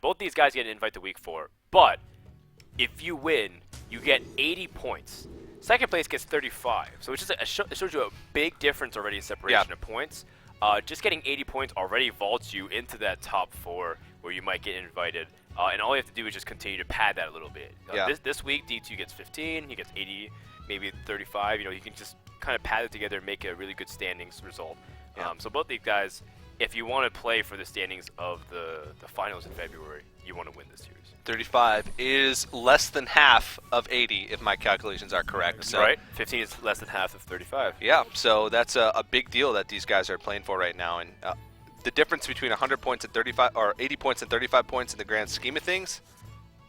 Both these guys get an invite to week 4, but if you win, you get 80 points. Second place gets 35, so it shows you a big difference already in separation of points. Just getting 80 points already vaults you into that top 4 where you might get invited. And all you have to do is just continue to pad that a little bit. This week, D2 gets 15, he gets 80, maybe 35. You know, you can just kind of pad it together and make a really good standings result. So both these guys, if you want to play for the standings of the finals in February, you want to win this series. 35 is less than half of 80, if my calculations are correct. So. Right? 15 is less than half of 35. Yeah, so that's a big deal that these guys are playing for right now. And the difference between 100 points and 35, or 80 points and 35 points in the grand scheme of things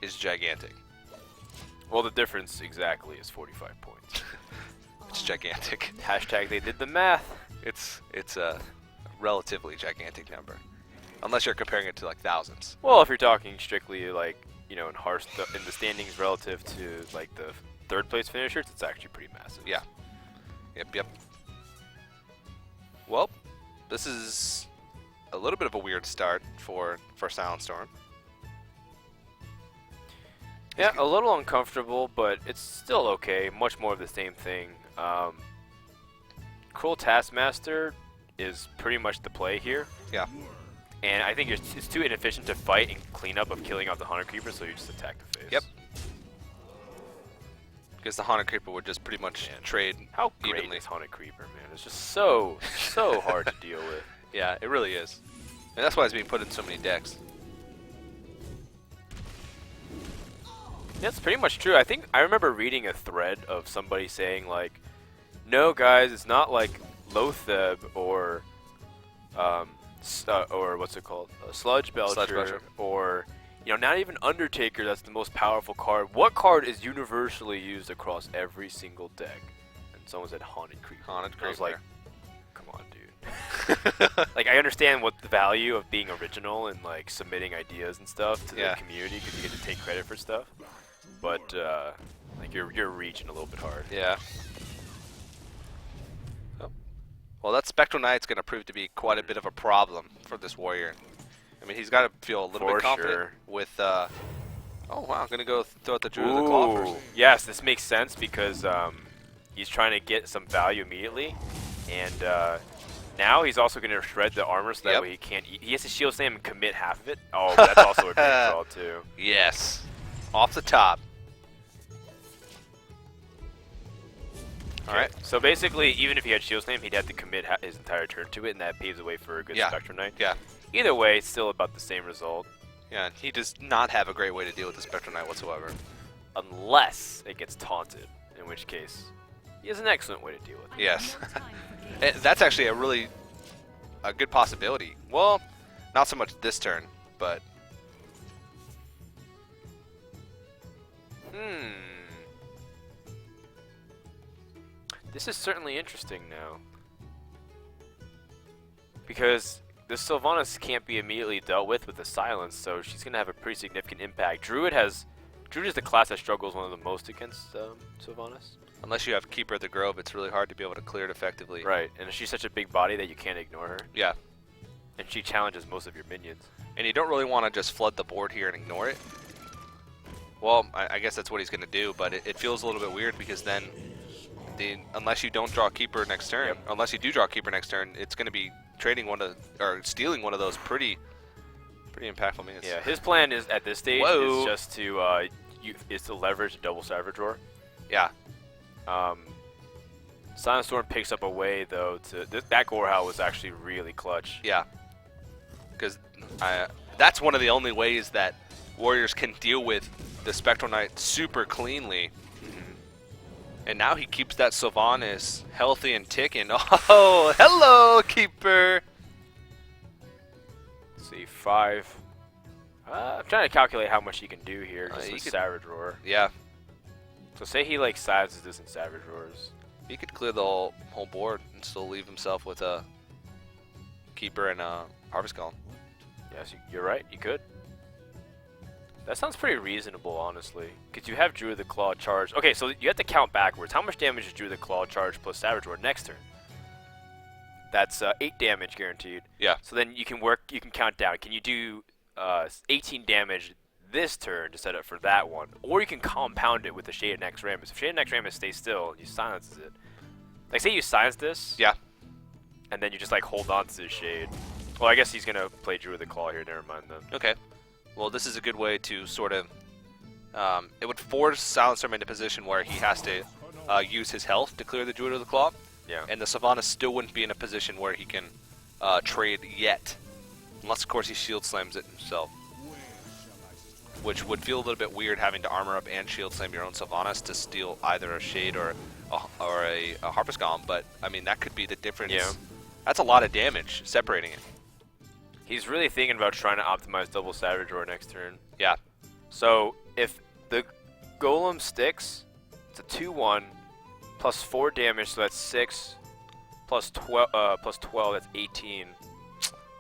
is gigantic. Well, the difference exactly is 45 points. It's gigantic. Hashtag they did the math. It's a relatively gigantic number, unless you're comparing it to like thousands. Well, if you're talking strictly like, you know, in Hearthstone, in the standings relative to like the third place finishers, it's actually pretty massive. Yeah. Yep. Well, this is a little bit of a weird start for SilentStorm. Yeah, a little uncomfortable, but it's still okay. Much more of the same thing. Cruel Taskmaster is pretty much the play here. Yeah. And I think it's too inefficient to fight and clean up of killing off the Haunted Creeper, so you just attack the face. Yep. Because the Haunted Creeper would just pretty much trade How great evenly. is Haunted Creeper, man? It's just so hard to deal with. Yeah, it really is. And that's why it's being put in so many decks. That's pretty much true. I think I remember reading a thread of somebody saying like, no guys, it's not like Lotheb or what's it called? Sludge Belcher, or you know, not even Undertaker. That's the most powerful card. What card is universally used across every single deck? And someone said Haunted Creeper. Haunted Creeper. I was like, come on, dude. Like, I understand what the value of being original and like submitting ideas and stuff to the community because you get to take credit for stuff, but like you're reaching a little bit hard. Yeah. Well, that Spectral Knight's going to prove to be quite a bit of a problem for this warrior. I mean, he's got to feel a little bit confident with... oh, wow, I'm going to go throw out the Druid of the Claw first. Yes, this makes sense because he's trying to get some value immediately. And now he's also going to shred the armor so that way he can't eat. He has to Shield Slam and commit half of it. Oh, that's also a great draw, too. Yes. Off the top. Alright. So basically, even if he had Shield Slam, he'd have to commit his entire turn to it, and that paves the way for a good Spectral Knight. Yeah. Either way, it's still about the same result. Yeah, he does not have a great way to deal with the Spectral Knight whatsoever. Unless it gets taunted, in which case, he has an excellent way to deal with it. Yes. That's actually a good possibility. Well, not so much this turn, but... This is certainly interesting now. Because the Sylvanas can't be immediately dealt with the silence, so she's going to have a pretty significant impact. Druid is the class that struggles one of the most against Sylvanas. Unless you have Keeper of the Grove, it's really hard to be able to clear it effectively. Right, and she's such a big body that you can't ignore her. Yeah. And she challenges most of your minions. And you don't really want to just flood the board here and ignore it. Well, I guess that's what he's going to do, but it feels a little bit weird because then... unless you don't draw Keeper next turn, unless you do draw Keeper next turn, it's going to be trading stealing one of those pretty impactful minions. Yeah, his plan is at this stage is just to leverage a double Savage Roar. Yeah. SilentStorm picks up a way though to that Gorehowl was actually really clutch. Yeah. Because that's one of the only ways that warriors can deal with the Spectral Knight super cleanly. And now he keeps that Sylvanas healthy and ticking. Oh, hello, Keeper! Let's see, 5. I'm trying to calculate how much he can do here just with Savage Roar. Yeah. So say he like saves this in Savage Roars. He could clear the whole board and still leave himself with a Keeper and a Harvest Golem. Yes, you're right, you could. That sounds pretty reasonable, honestly. Because you have Druid of the Claw charge. Okay, so you have to count backwards. How much damage is Druid of the Claw charge plus Savage Roar next turn? That's 8 damage guaranteed. Yeah. So then you can count down. Can you do 18 damage this turn to set up for that one, or you can compound it with the Shaded Next Rammus. If Shaded Next Rammus stays still, you silence it. Like, say you silence this, Yeah. and then you just like hold on to the Shade. Well, I guess he's gonna play Druid of the Claw here. Never mind then. Okay. Well, this is a good way to sort of. It would force SilentStorm into a position where he has to use his health to clear the Druid of the Claw. Yeah. And the Sylvanas still wouldn't be in a position where he can trade yet. Unless, of course, he shield slams it himself. Which would feel a little bit weird having to armor up and shield slam your own Sylvanas to steal either a Shade or a Harvest Golem. But, I mean, that could be the difference. Yeah. That's a lot of damage separating it. He's really thinking about trying to optimize double Savage Roar next turn. Yeah. So if the Golem sticks, it's a 2/1 plus 4 damage, so that's 6 plus 12, that's 18.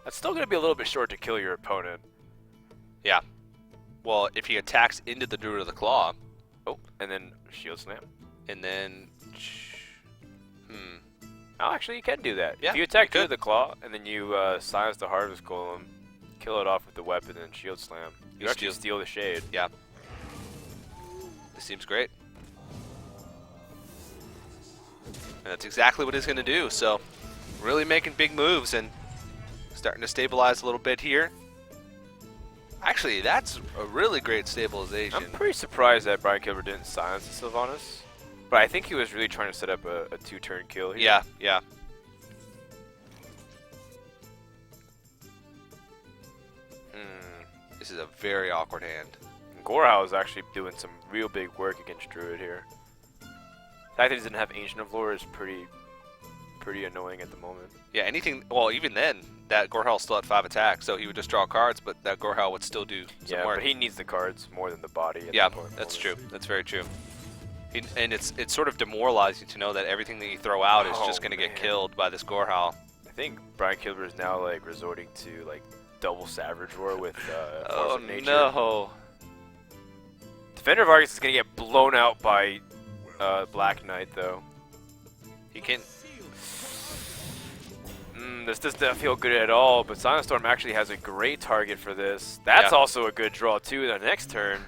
That's still going to be a little bit short to kill your opponent. Yeah. Well, if he attacks into the Druid of the Claw. Oh, and then Shield Slam. And then. Oh, actually, you can do that. Yeah, if you attack you Druid could. of the Claw, and then you silence the Harvest Golem, kill it off with the weapon, and Shield Slam, you actually steal the Shade. Yeah. This seems great. And that's exactly what he's going to do. So, really making big moves and starting to stabilize a little bit here. Actually, that's a really great stabilization. I'm pretty surprised that Brian Kibler didn't silence the Sylvanas. But I think he was really trying to set up a 2-turn kill here. Yeah, yeah. This is a very awkward hand. Gorehau is actually doing some real big work against Druid here. The fact that he doesn't have Ancient of Lore is pretty annoying at the moment. Yeah, anything. Well, even then, that Gorehau still had 5 attacks, so he would just draw cards, but that Gorehau would still do some work. But he needs the cards more than the body. At Yeah, the point. that's true. That's very true. And it's sort of demoralizing to know that everything that you throw out is just going to get killed by this Gorehau. I think Brian Kibler is now like resorting to like double Savage Roar with Force of Nature. No! Defender of Argus is going to get blown out by Black Knight though. He can. This does not feel good at all, but SilentStorm actually has a great target for this. That's also a good draw too the next turn.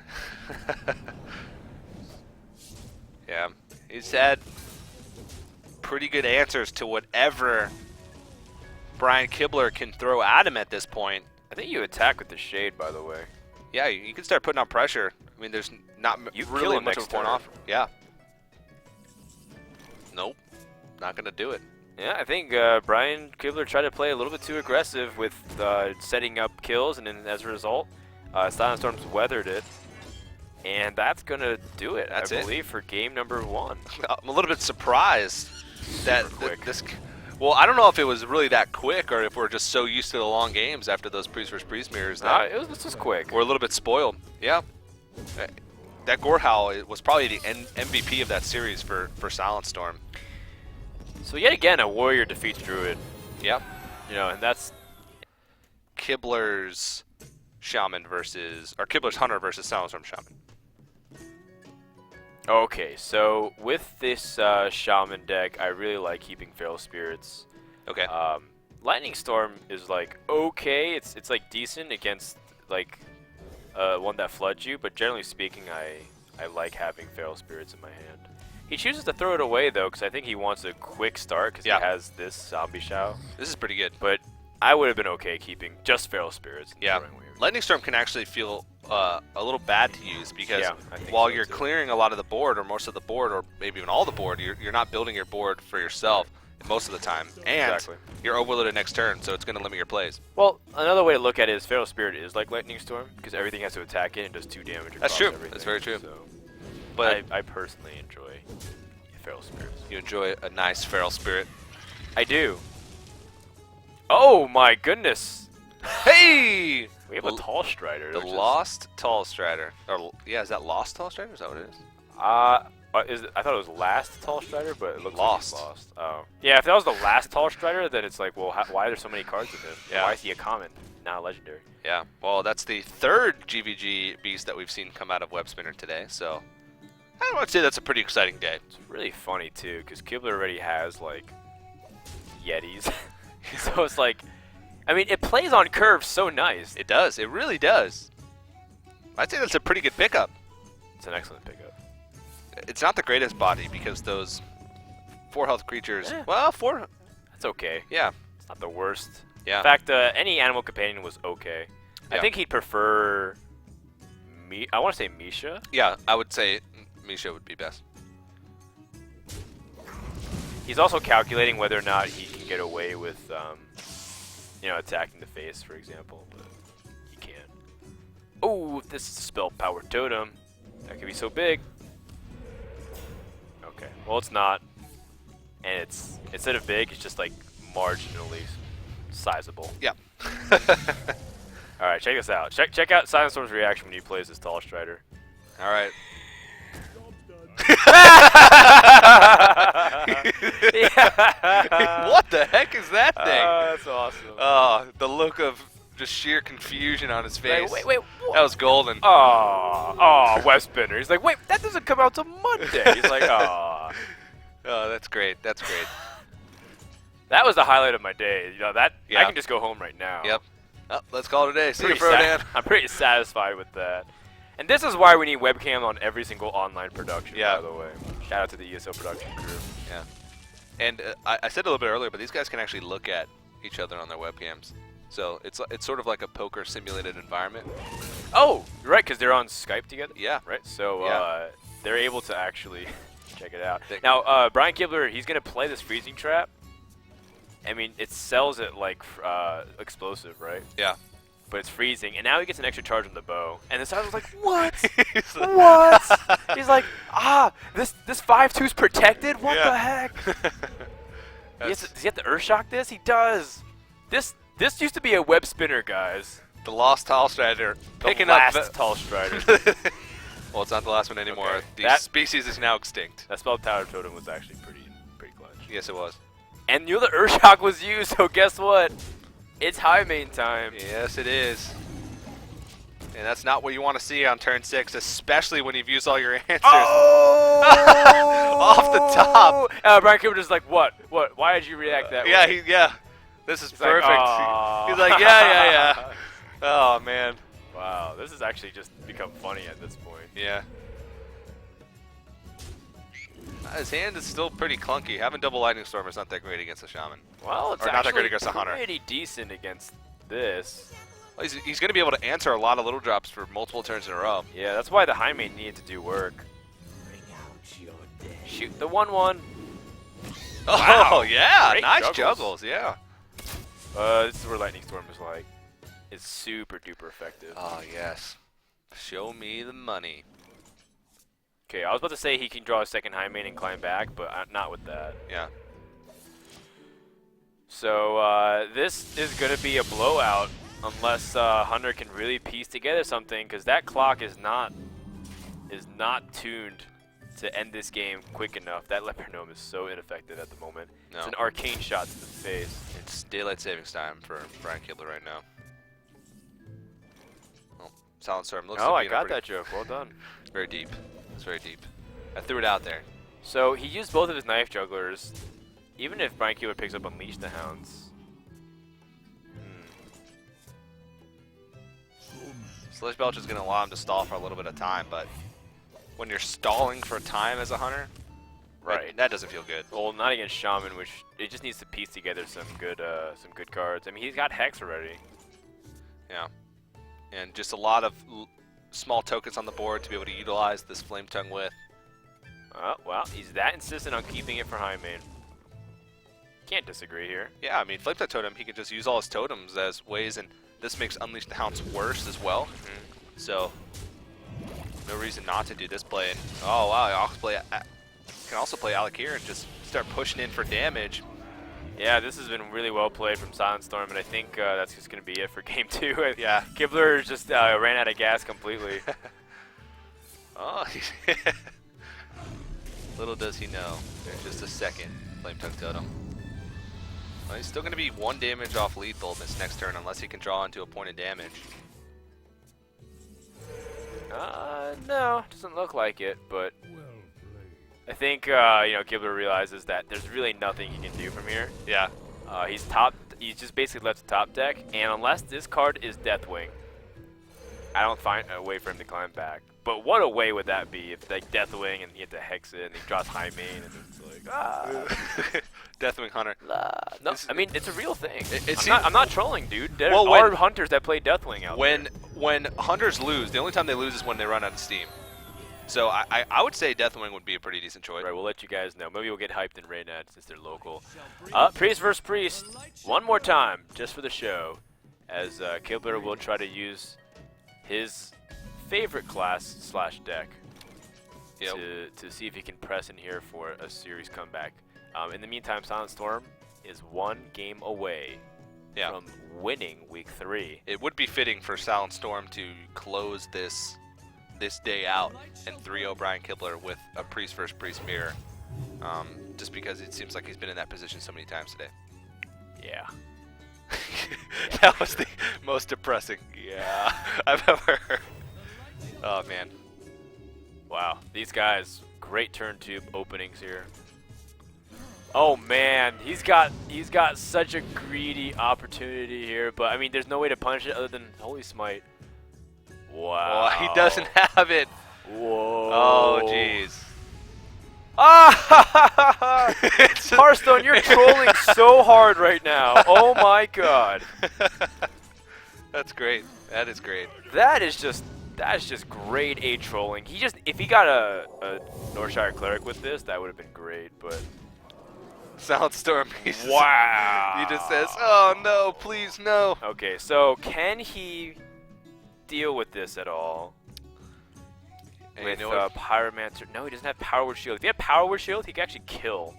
Yeah, he's had pretty good answers to whatever Brian Kibler can throw at him at this point. I think you attack with the Shade, by the way. Yeah, you can start putting on pressure. I mean, there's not really much of a point off. Yeah. Nope, not gonna do it. Yeah, I think Brian Kibler tried to play a little bit too aggressive with setting up kills, and then as a result, SilentStorm's weathered it. And that's going to do it, I believe, for game number 1. I'm a little bit surprised that quick. Well, I don't know if it was really that quick or if we're just so used to the long games after those Priest vs. Priest mirrors that this was quick. We're a little bit spoiled. Yeah. That Gorehau was probably the MVP of that series for SilentStorm. So yet again, a warrior defeats Druid. Yep. You know, and that's Kibler's Shaman Kibler's Hunter versus SilentStorm Shaman. Okay, so with this Shaman deck, I really like keeping Feral Spirits. Okay. Lightning Storm is like okay, it's like decent against like one that floods you, but generally speaking, I like having Feral Spirits in my hand. He chooses to throw it away though, because I think he wants a quick start because he has this Zombie Shao. This is pretty good. But I would have been okay keeping just Feral Spirits. Yeah. Lightning Storm can actually feel a little bad to use because while you're clearing a lot of the board or most of the board or maybe even all the board, you're not building your board for yourself most of the time. And you're overloaded next turn, so it's going to limit your plays. Well, another way to look at it is Feral Spirit is like Lightning Storm because everything has to attack it and does 2 damage across That's true. everything. That's very true. So, but I personally enjoy Feral Spirits. You enjoy a nice Feral Spirit. I do. Oh my goodness! Hey! We have a Tall Strider. The Lost Tall Strider. Or yeah, is that Lost Tall Strider? Is that what it is? I thought it was Last Tall Strider, but it looks Lost. Like it's Lost. Oh. Yeah, if that was the last Tall Strider, then it's like, well, why are there so many cards of him? Yeah. Why is he a common, not a legendary? Yeah, well, that's the 3rd GVG beast that we've seen come out of Web Spinner today, so I would say that's a pretty exciting day. It's really funny, too, because Kibler already has, like, Yetis. So it's like, I mean, it plays on curve so nice. It does. It really does. I'd say that's a pretty good pickup. It's an excellent pickup. It's not the greatest body because those 4 health creatures. Eh. Well, 4. That's okay. Yeah. It's not the worst. Yeah. In fact, any animal companion was okay. Yeah. I think he'd prefer. I want to say Misha. Yeah, I would say Misha would be best. He's also calculating whether or not he can get away with, attacking the face, for example. But he can't. Oh, this is a spell power totem. That could be so big. Okay. Well, it's not. And it's instead of big, it's just like marginally sizable. Yeah. All right, check this out. Check out SilentStorm's reaction when he plays this Tall Strider. All right. What the heck is that thing? That's awesome. Oh, the look of just sheer confusion on his face. Wait, what? That was golden. Oh, web spinner. He's like, wait, that doesn't come out till Monday. He's like, oh. Oh, that's great. That's great. That was the highlight of my day. I Yeah. can just go home right now. Yep. Oh, let's call it a day. See you, Pretty Frodan. I'm pretty satisfied with that. And this is why we need webcam on every single online production, Yeah. by the way. Shout out to the ESL production crew. Yeah. And I said a little bit earlier, but these guys can actually look at each other on their webcams. So it's sort of like a poker simulated environment. Oh, you're right, because they're on Skype together. Yeah. Right? So Yeah. they're able to actually check it out. They- Now, Brian Kibler, he's going to play this freezing trap. I mean, it sells it like explosive, right? Yeah. But it's freezing, and now he gets an extra charge on the bow. And the side was like, what? He's like- What? He's like, this 5/2's protected? What Yeah. the heck? That's Does he have to Earthshock this? He does. This used to be a web spinner, guys. the lost Tall Strider The picking last up. Tall Strider. Well, it's not the last one anymore. Okay. The That- species is now extinct. That spell tower totem was actually pretty clutch. Yes, it was. And the Earthshock was used, so guess what? It's high main time. Yes, it is. And that's not what you want to see on turn 6, especially when you've used all your answers. Oh! Off the top. Brian Kibler just like, what? Why did you react that Yeah, way? yeah. This is He's like, perfect. "Aw." He's like, yeah. Oh, man. Wow, this has actually just become funny at this point. Yeah. His hand is still pretty clunky. Having double Lightning Storm is not that great against the Shaman. Well, it's Or not that actually great against the Hunter. pretty decent against this. Well, he's going to be able to answer a lot of little drops for multiple turns in a row. Yeah, that's why the high main needed to do work. Shoot the 1/1. Oh, Wow. yeah. Great Nice juggles. juggles, yeah. This is where Lightning Storm is like, it's super duper effective. Oh, yes. Show me the money. Okay, I was about to say he can draw a second high main and climb back, but not with that. Yeah. So this is going to be a blowout unless Hunter can really piece together something, because that clock is not tuned to end this game quick enough. That Leopard Gnome is so ineffective at the moment. No. It's an arcane shot to the face. It's daylight savings time for Brian Kibler right now. Well, SilentStorm looks Oh, to I be in a got pretty- that joke. Well done. Very deep. It's very deep. I threw it out there. So he used both of his knife jugglers. Even if Brian Kibler picks up Unleash the Hounds. Sledge Belch is going to allow him to stall for a little bit of time, but when you're stalling for time as a hunter, Right. that doesn't feel good. Well, not against Shaman, which it just needs to piece together some good cards. I mean, he's got Hex already. Yeah. And just a lot of small tokens on the board to be able to utilize this Flame Tongue with. Oh, well, he's that insistent on keeping it for high main. Can't disagree here. Yeah, I mean, Flame Tongue Totem, he can just use all his totems as ways, and this makes Unleash the Hounds worse as well. So, no reason not to do this play. And, oh, wow, can also play Alakir and just start pushing in for damage. Yeah, this has been really well played from SilentStorm, and I think that's just going to be it for Game 2. Yeah. Kibler just ran out of gas completely. Oh, little does he know. There's just a second Flame Tongue Totem. Well, he's still going to be 1 damage off lethal this next turn unless he can draw into a point of damage. No, doesn't look like it, but I think, Kibler realizes that there's really nothing he can do from here. Yeah. He's top he's just basically left the top deck, and unless this card is Deathwing, I don't find a way for him to climb back. But what a way would that be if like Deathwing and he had to hex it and he draws high main and it's like Deathwing Hunter. No, I mean it's a real thing. I'm not trolling, dude. There Well, are hunters that play Deathwing out there. When hunters lose, the only time they lose is when they run out of steam. So I would say Deathwing would be a pretty decent choice. Right, we'll let you guys know. Maybe we'll get hyped in Raynad since they're local. Priest versus Priest, one more time, just for the show, as Kibler will try to use his favorite class / deck to see if he can press in here for a series comeback. In the meantime, SilentStorm is 1 game away from winning Week 3. It would be fitting for SilentStorm to close this day out and 3-0 Brian Kibler with a Priest versus Priest mirror, just because it seems like he's been in that position so many times today. Yeah. That was the most depressing I've ever heard. Oh man. Wow, these guys, great turn tube openings here. Oh man, he's got such a greedy opportunity here, but I mean there's no way to punish it other than Holy Smite. Wow. Oh, he doesn't have it. Whoa. Oh jeez. Ah! Hearthstone, you're trolling so hard right now. Oh my god. That's great. That is great. That is just grade A trolling. If he got a Northshire Cleric with this, that would have been great, but SilentStorm. Wow. He just says, "Oh no, please no." Okay, so can he deal with this at all? And With you know Pyromancer? No, he doesn't have Power Word Shield. If he had Power Word Shield, he could actually kill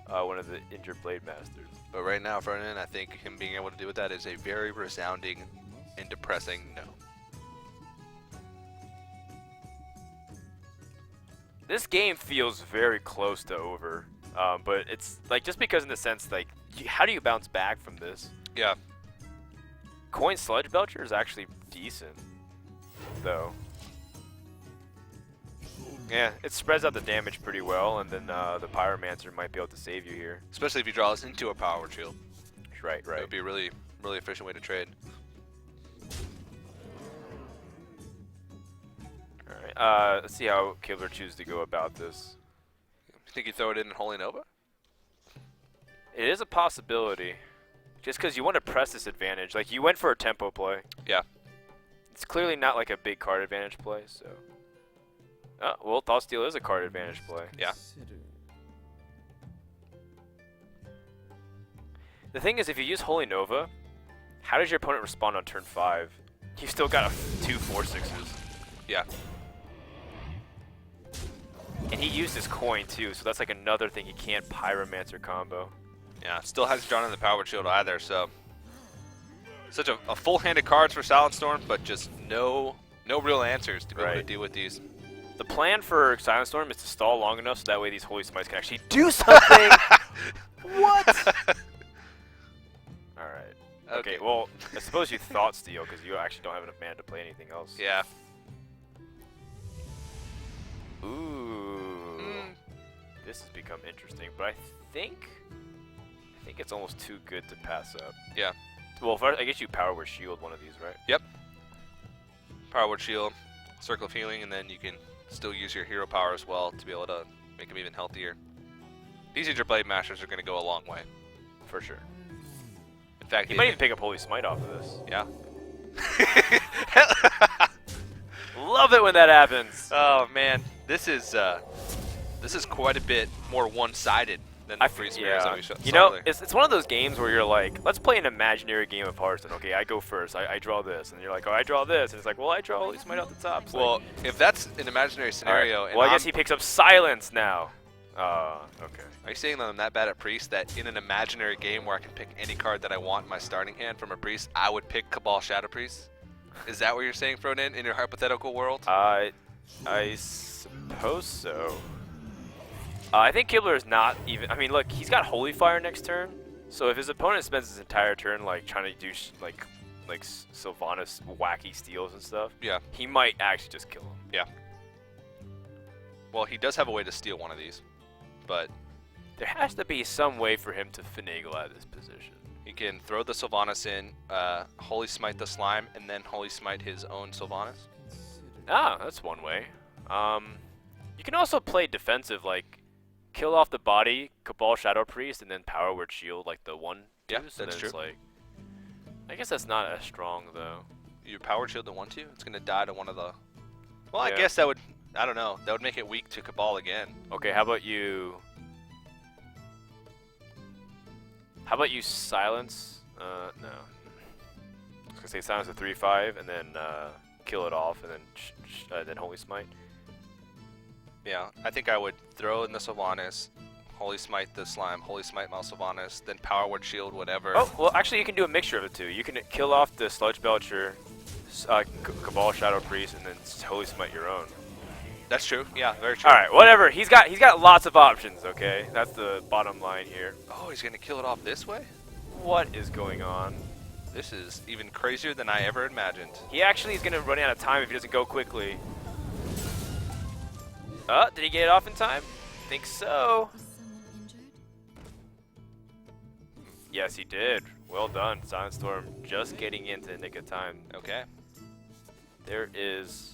one of the injured Blade Masters. But right now, Frodan, I think him being able to deal with that is a very resounding and depressing no. This game feels very close to over, but it's like just because in the sense like, how do you bounce back from this? Yeah. Coin Sludge Belcher is actually decent, though. Yeah, it spreads out the damage pretty well, and then the Pyromancer might be able to save you here. Especially if he draws into a Power Shield. Right. It would be a really, really efficient way to trade. Alright, let's see how Kibler chooses to go about this. You think you throw it in Holy Nova? It is a possibility. Just because you want to press this advantage. Like, you went for a tempo play. Yeah. It's clearly not like a big card advantage play, so... well, Thought Steal is a card advantage play. Yeah. The thing is, if you use Holy Nova, how does your opponent respond on turn 5? You've still got 2 4/6s. Yeah. And he used his coin too, so that's like another thing he can't Pyromancer combo. Yeah, still hasn't drawn in the Power Shield either, so... Such a full-handed cards for SilentStorm, but just no real answers to be able to deal with these. The plan for SilentStorm is to stall long enough so that way these Holy Smites can actually do something! What? Alright. Okay, well, I suppose you Thought Steal, because you actually don't have enough mana to play anything else. Yeah. Ooh. This has become interesting, but I think it's almost too good to pass up. Yeah. Well, first, I guess you Power Word Shield one of these, right? Yep. Power Word Shield, Circle of Healing, and then you can still use your hero power as well to be able to make them even healthier. These Injured Blade Masters are going to go a long way. For sure. In fact, he might even pick up Holy Smite off of this. Yeah. Love it when that happens. Oh man, this is quite a bit more one-sided than the free mirrors that we saw. You know, it's one of those games where you're like, let's play an imaginary game of Hearthstone. Okay, I go first. I draw this, and you're like, oh, I draw this, and it's like, well, I draw Holy Smite off the top. So well, like, if that's an imaginary scenario, right. Well, I guess he picks up Silence now. Okay. Are you saying that I'm that bad at Priest that in an imaginary game where I can pick any card that I want in my starting hand from a Priest, I would pick Cabal Shadow Priest? Is that what you're saying, Frodan, in your hypothetical world? I suppose so. I think Kibler is not even... I mean, look, he's got Holy Fire next turn, so if his opponent spends his entire turn like trying to do like Sylvanas wacky steals and stuff, yeah, he might actually just kill him. Yeah. Well, he does have a way to steal one of these, but... There has to be some way for him to finagle out of this position. He can throw the Sylvanas in, Holy Smite the Slime, and then Holy Smite his own Sylvanas. Ah, that's one way. You can also play defensive, like kill off the body, Cabal Shadow Priest, and then Power Word Shield, like the 1-2. Yeah, so that's then true. It's like, I guess that's not as strong though. Your Power Shield the 1-2, it's gonna die to one of the. Well, Yeah. I guess that would. I don't know. That would make it weak to Cabal again. Okay, how about you? How about you silence? No. I was gonna say silence a 3/5 and then kill it off and then Holy Smite. Yeah, I think I would throw in the Sylvanas, Holy Smite the Slime, Holy Smite my Sylvanas, then Power Word Shield, whatever. Oh, well, actually, you can do a mixture of the two. You can kill off the Sludge Belcher, Cabal Shadow Priest, and then Holy Smite your own. That's true. Yeah, very true. All right, whatever. He's got lots of options. Okay, that's the bottom line here. Oh, he's gonna kill it off this way? What is going on? This is even crazier than I ever imagined. He actually is gonna run out of time if he doesn't go quickly. Did he get it off in time? Think so. Is someone injured? Yes, he did. Well done, SilentStorm. Just getting into the nick of time. Okay. There is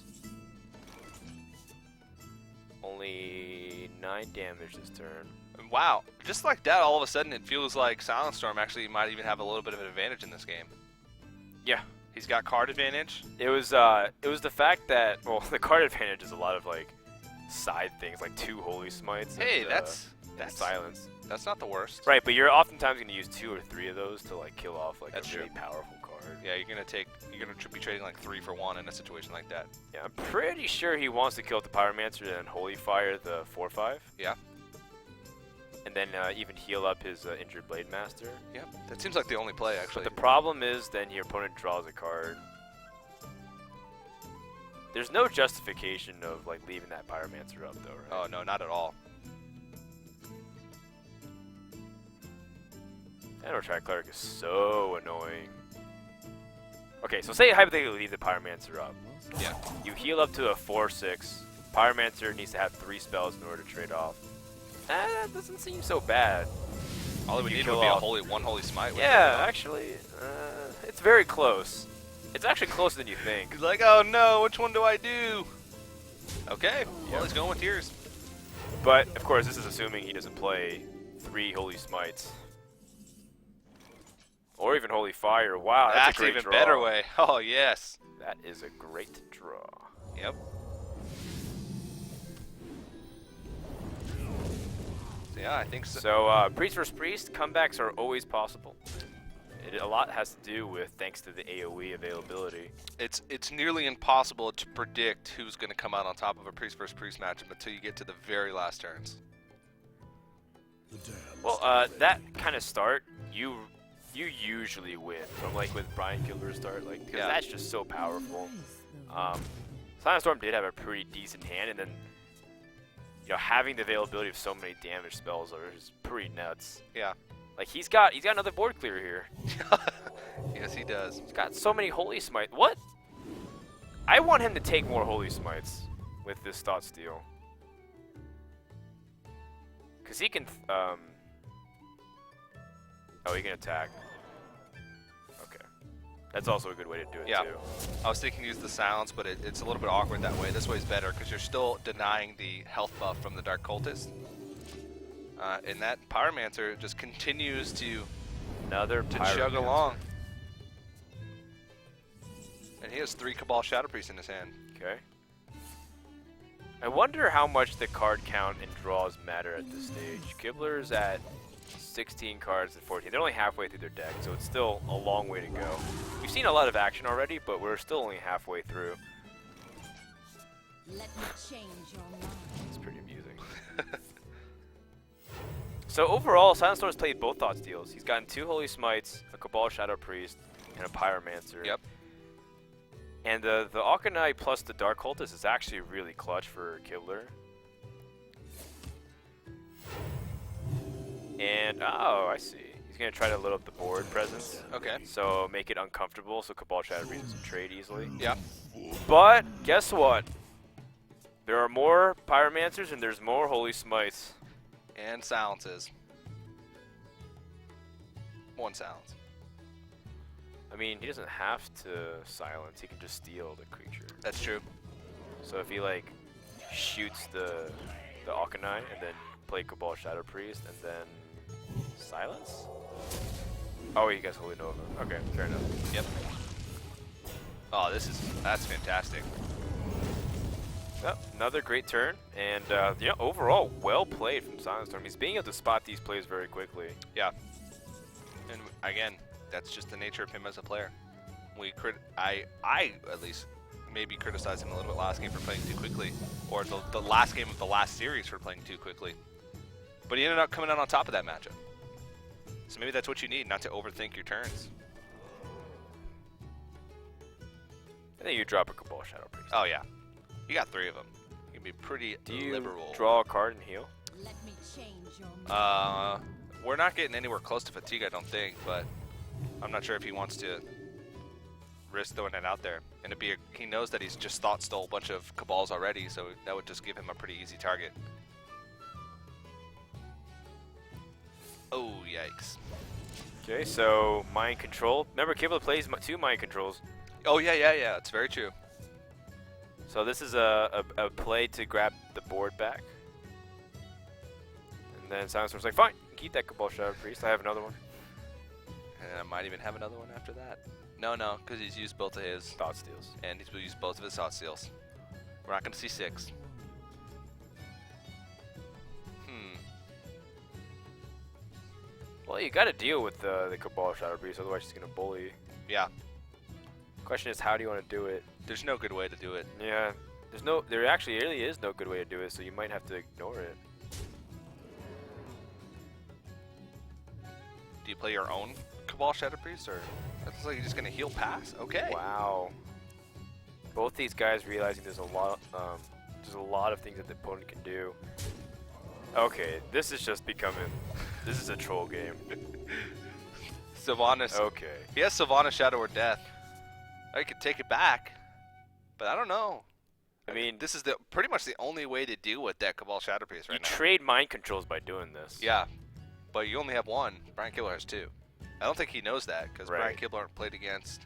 only 9 damage this turn. And wow, just like that, all of a sudden it feels like SilentStorm actually might even have a little bit of an advantage in this game. Yeah. He's got card advantage. It was the fact that, well, the card advantage is a lot of like side things, like 2 Holy Smites. Hey, and, that's silence. That's not the worst. Right, but you're oftentimes gonna use 2 or 3 of those to like kill off like That's a really true. powerful card. Yeah, you're gonna be trading like 3 for 1 in a situation like that. Yeah, I'm pretty sure he wants to kill the Pyromancer and Holy Fire the 4/5. Yeah. And then even heal up his injured Blade Master. Yep. That seems like the only play But actually. the problem is then your opponent draws a card. There's no justification of like leaving that Pyromancer up though, right? Oh no, not at all. Track Cleric is so annoying. Okay, so say hypothetically leave the Pyromancer up. Yeah. You heal up to a 4/6. Pyromancer needs to have 3 spells in order to trade off. That doesn't seem so bad. All it would You need kill would be a off- one holy smite. with Yeah, it. actually, it's very close. It's actually closer than you think. He's like, oh no, which one do I do? Okay, well Yep. he's going with yours. But of course, this is assuming he doesn't play 3 Holy Smites. Or even Holy Fire. Wow, that's That's a great even draw. better way. Oh yes. That is a great draw. Yep. So, yeah, I think so. So, Priest vs. Priest, comebacks are always possible. A lot has to do with thanks to the AoE availability. It's nearly impossible to predict who's going to come out on top of a priest versus priest matchup until you get to the very last turns. Well, that kind of start, you usually win from like with Brian Kibler's start, like because Yeah. that's just so powerful. SilentStorm did have a pretty decent hand, and then having the availability of so many damage spells is pretty nuts. Yeah. Like he's got another board clear here. Yes, he does. He's got so many Holy Smites. What? I want him to take more Holy Smites with this Thought Steal. Cause he can. Oh, he can attack. Okay, that's also a good way to do it Yeah. too. I was thinking use the silence, but it's a little bit awkward that way. This way's better because you're still denying the health buff from the Dark Cultist. And that Pyromancer just continues to Another chug Pyromancer. along. And he has 3 Cabal Shadow Priests in his hand. Okay. I wonder how much the card count and draws matter at this stage. Kibler's at 16 cards at 14. They're only halfway through their deck, so it's still a long way to go. We've seen a lot of action already, but we're still only halfway through. Let me change your mind. It's pretty amusing. So overall, SilentStorm's played both Thought Steals. He's gotten 2 Holy Smites, a Cabal Shadow Priest, and a Pyromancer. Yep. And the Auchenite plus the Dark Cultist is actually really clutch for Kibler. And, oh, I see. He's going to try to load up the board presence. Okay. So make it uncomfortable so Cabal Shadow Priest doesn't trade easily. Yeah. But, guess what? There are more Pyromancers and there's more Holy Smites. And silences. 1 silence. I mean, he doesn't have to silence. He can just steal the creature. That's true. So if he like shoots the Akanai and then play Cabal Shadow Priest and then silence. Oh, you guys Holy Nova. Okay, fair enough. Yep. Oh, that's fantastic. Yep, another great turn, and you know, overall, well played from SilentStorm. He's being able to spot these plays very quickly. Yeah. And again, that's just the nature of him as a player. I at least maybe criticized him a little bit last game for playing too quickly, or the last game of the last series for playing too quickly. But he ended up coming out on top of that matchup. So maybe that's what you need, not to overthink your turns. I think you drop a Cabal Shadow Priest. Oh yeah, you got 3 of them. You can be pretty Do you liberal. draw a card and heal? Let me change your mind. We're not getting anywhere close to fatigue, I don't think, but I'm not sure if he wants to risk throwing it out there. And he knows that he's just thought stole a bunch of Cabals already, so that would just give him a pretty easy target. Oh, yikes. Okay, so Mind Control. Remember, Kibler plays 2 Mind Controls. Oh, yeah, it's very true. So this is a play to grab the board back. And then SilentStorm's like, fine, keep that Cabal Shadow Priest. I have another one. And I might even have another one after that. No, because he's used both of his Thought Steals. and he's used both of his Thought Steals. We're not going to see 6. Well, you got to deal with the Cabal Shadow Priest, otherwise she's going to bully. Yeah, Question is, how do you want to do it? there's no good way to do it. Yeah, there actually really is no good way to do it, so you might have to ignore it. Do you play your own Cabal Shadow Priest, or that's like you're just going to heal pass? Okay. Wow. Both these guys realizing there's a lot of things that the opponent can do. Okay, this is just becoming. This is a troll game. Sylvanas. Okay. He has Sylvanas Shadow or Death. I could take it back, but I don't know. I mean, This is pretty much the only way to deal with that Cabal Shadow Priest right you now. trade mind controls by doing this. Yeah, but you only have 1. Brian Kibler has 2. I don't think he knows that because Brian Right. Kibler played against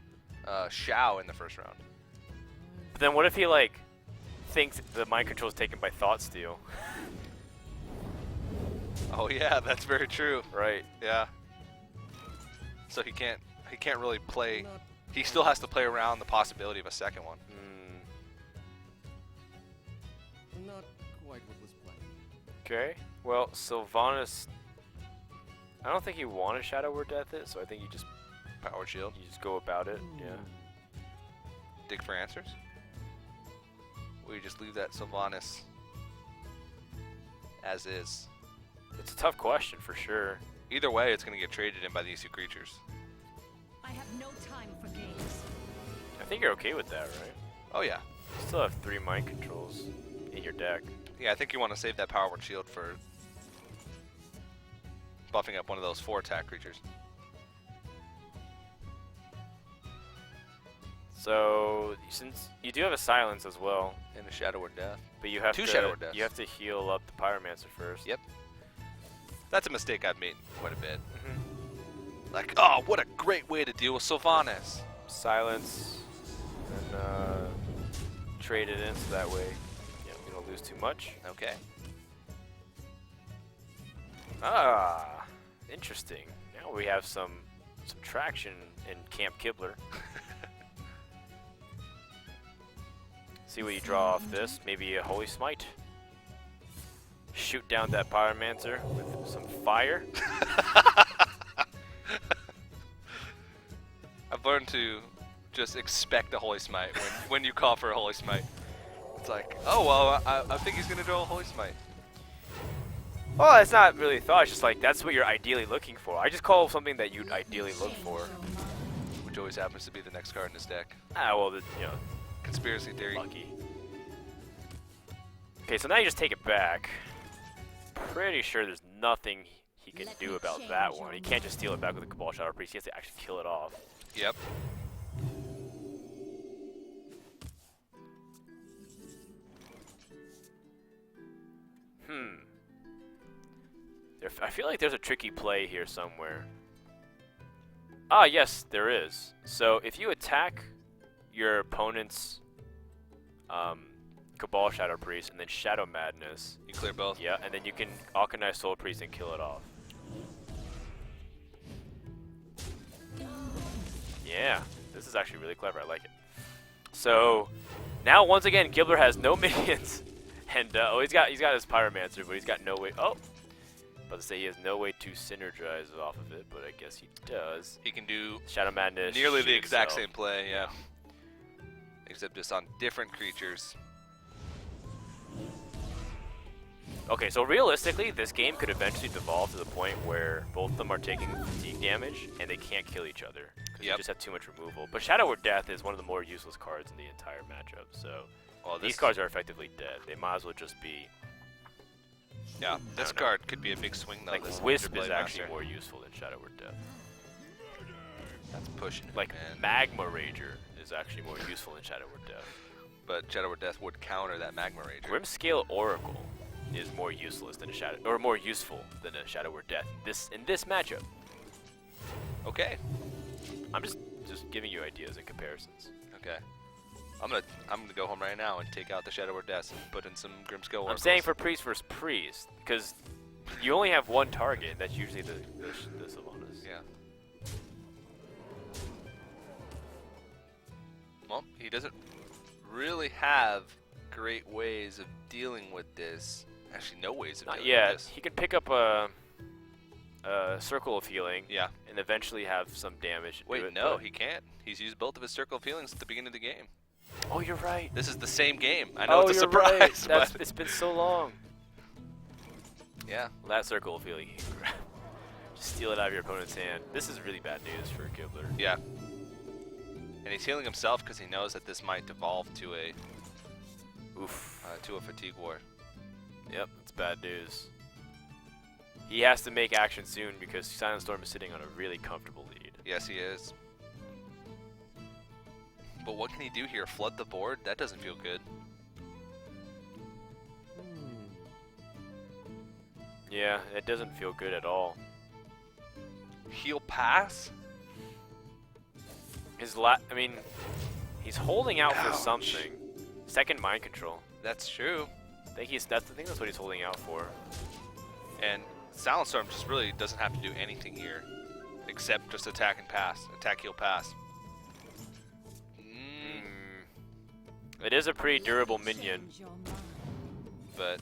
Shao in the first round. But then what if he like thinks the mind control is taken by Thought Steal? Oh yeah, that's very true. Right. Yeah. So he can't really play. He still has to play around the possibility of a second one. Not quite what was planned. Okay. Well, Sylvanas. I don't think you want to Shadow where Death is, so I think you just Power Shield. go about it. Yeah. Dig for answers. Or you just leave that Sylvanas as is. It's a tough question for sure. Either way, it's going to get traded in by these 2 creatures. I have no time for games. I think you're okay with that, right? Oh yeah. You still have 3 mind controls in your deck. Yeah, I think you want to save that Power Word Shield for buffing up one of those 4 attack creatures. So since you do have a silence as well, And a Shadow or Death. but you have 2 to Shadow Word Deaths. you have to heal up the Pyromancer first. Yep. That's a mistake I've made quite a bit. Mhm. Like, oh, what a great way to deal with Sylvanas. Silence and trade it in so that way you don't lose too much. Okay. Ah, interesting. Now we have some traction in Camp Kibler. See what you draw off this. Maybe a Holy Smite. Shoot down that Pyromancer with some fire. I've learned to just expect a Holy Smite when you call for a Holy Smite. It's like, oh, well, I think he's going to draw a Holy Smite. Well, it's not really thought. It's just like that's what you're ideally looking for. I just call something that you'd ideally look for. Which always happens to be the next card in his deck. Ah, well, Conspiracy theory. lucky. Okay, so now you just take it back. Pretty sure there's nothing he can do about that one. He can't just steal it back with a Cabal Shadow Priest. He has to actually kill it off. Yep. I feel like there's a tricky play here somewhere. Ah, yes, there is. So if you attack your opponent's Cabal Shadow Priest and then Shadow Madness, You clear both. yeah, and then you can Alkanize Soul Priest and kill it off. Yeah, this is actually really clever. I like it. So now once again, Kibler has no minions, and he's got his Pyromancer, but he's got no way. Oh, about to say he has no way to synergize off of it, but I guess he does. He can do Shadow Madness. nearly the shoot exact himself. same play, yeah. Except just on different creatures. Okay, so realistically, this game could eventually devolve to the point where both of them are taking fatigue damage and they can't kill each other because Yep. they just have too much removal. But Shadow or Death is one of the more useless cards in the entire matchup, so Well, these cards are effectively dead. They might as well just be. Yeah, this don't know. card could be a big swing though. Like this Wisp Blade is actually Master. more useful than Shadow or Death. That's pushing it, Like man. Magma Rager is actually more useful than Shadow or Death. But Shadow or Death would counter that Magma Rager. Grimscale Oracle is more useless than a Shadow, or more useful than a Shadow or Death. In this matchup, Okay. I'm just giving you ideas and comparisons. Okay. I'm gonna go home right now and take out the Shadow or Death and put in some Grimscale Oracles. I'm saying for Priest versus Priest, because you only have one target, and that's usually the Sylvanas. Yeah. Well, he doesn't really have great ways of dealing with this. Actually, no ways of Not dealing yet. with this. He can pick up a Circle of Healing, Yeah. and eventually have some damage. to do Wait, it, no, but- he can't. He's used both of his Circle of Healings at the beginning of the game. Oh, you're right. This is the same game. I know Oh, it's a you're right. surprise, but It's been so long. yeah. That Circle of Healing, you can grab. Just steal it out of your opponent's hand. This is really bad news for Kibler. Yeah. And he's healing himself because he knows that this might devolve to a Oof. fatigue war. Yep, it's bad news. He has to make action soon because SilentStorm is sitting on a really comfortable lead. Yes, he is. But what can he do here? Flood the board? That doesn't feel good. Yeah, it doesn't feel good at all. Heal pass? I mean, he's holding out for Ouch. something. Second mind control. That's true. I think that's what he's holding out for. And SilentStorm just really doesn't have to do anything here except just attack and pass. Attack, heal, pass. It is a pretty durable minion. Change your mind. But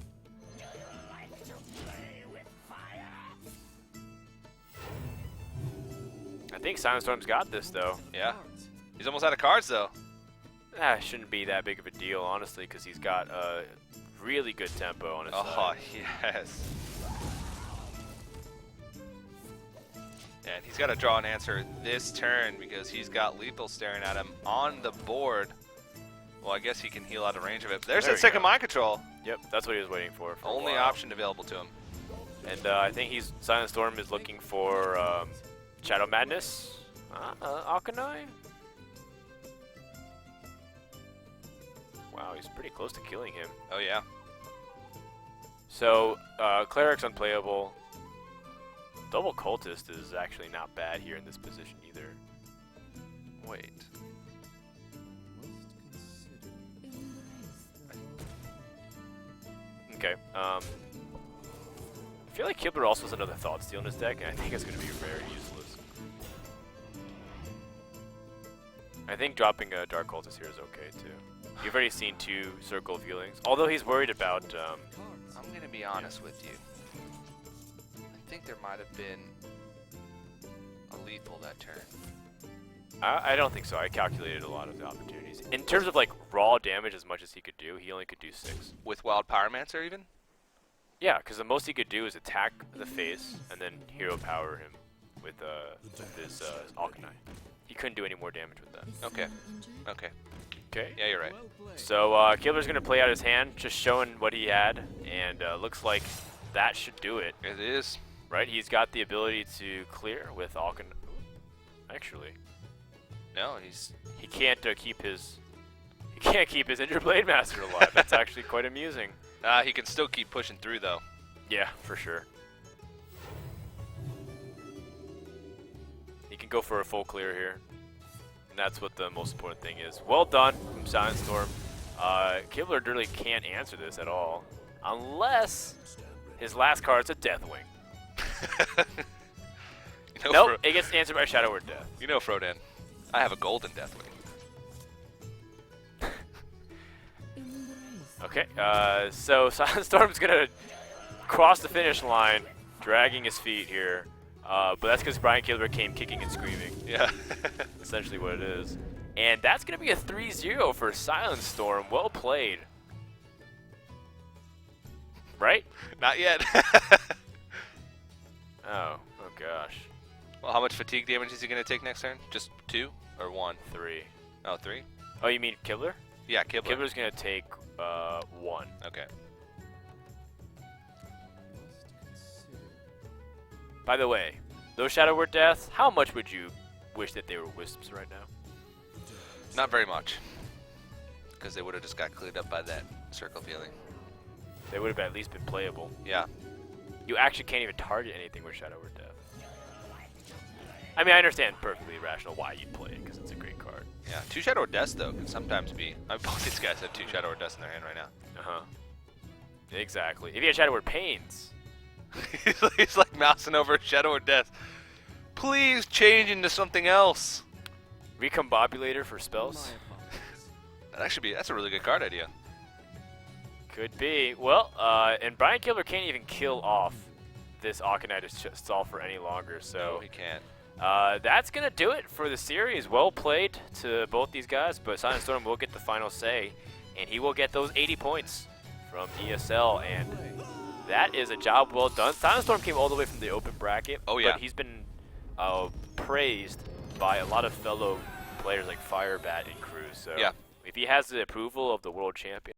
I think SilentStorm's got this though. yeah. He's almost out of cards though. Ah, shouldn't be that big of a deal, honestly, because he's got really good tempo on his Oh, side. yes. And he's got to draw an answer this turn because he's got lethal staring at him on the board. Well, I guess he can heal out of range of it. But there's There that we second go. mind control. Yep, that's what he was waiting for a Only while. option available to him. And I think SilentStorm is looking for Shadow Madness. Alkani? Wow, he's pretty close to killing him. Oh, yeah. So, Cleric's unplayable. Double Cultist is actually not bad here in this position either. Wait. Okay, I feel like Kibler also has another Thought Steal in his deck, and I think it's going to be very useless. I think dropping a Dark Cultist here is okay, too. You've already seen 2 Circle of Healings, although he's worried about... I'm going to be honest with you. I think there might have been a lethal that turn. I don't think so. I calculated a lot of the opportunities. In terms of, like, raw damage as much as he could do, he only could do 6. With Wild Pyromancer even? Yeah, because the most he could do is attack the face and then hero power him with his Alkani. He couldn't do any more damage with that. Okay. Okay. Okay. Yeah, you're right. So Kibler's going to play out his hand, just showing what he had, and looks like that should do it, It is. right? He's got the ability to clear with Alkani. Actually, No, he can't keep his Injured Blade Master alive. That's actually quite amusing. he can still keep pushing through though. Yeah, for sure. can go for a full clear here. And that's what the most important thing is. Well done from SilentStorm. Kibler really can't answer this at all. Unless his last card's a Deathwing. You know, Nope, it gets answered by Shadow Word Death. You know, Frodan, I have a golden Deathwing. Okay, so SilentStorm's gonna cross the finish line, dragging his feet here. But that's because Brian Kibler came kicking and screaming. Yeah. Essentially what it is. And that's gonna be a 3-0 for SilentStorm. Well played. Right? Not yet. Oh gosh. Well, how much fatigue damage is he going to take next turn? Just 2 or 1? 3. Oh, 3? Oh, you mean Kibler? Yeah, Kibler. Kibler's gonna take 1. Okay. By the way, those Shadow Word Deaths, how much would you wish that they were Wisps right now? Not very much. Because they would have just got cleared up by that circle feeling. They would have at least been playable. Yeah. You actually can't even target anything with Shadow Word Death. I mean, I understand perfectly rational why you'd play it, because it's a great card. Yeah. 2 Shadow Word Deaths, though, can sometimes be... I mean, both these guys have 2 Shadow Word Deaths in their hand right now. Uh-huh. Exactly. If you had Shadow Word Pains... He's like mousing over Shadow Word Death. Please change into something else. Recombobulator for spells? That'd actually be... That's a really good card idea. Could be. Well, and Brian Kibler can't even kill off this Akanitis Sulfur any longer, so... No, he can't. That's going to do it for the series. Well played to both these guys, but SilentStorm will get the final say, and he will get those 80 points from ESL, and that is a job well done. SilentStorm came all the way from the open bracket, oh, yeah. but he's been praised by a lot of fellow players like Firebat and Cruz, so yeah. if he has the approval of the world champion,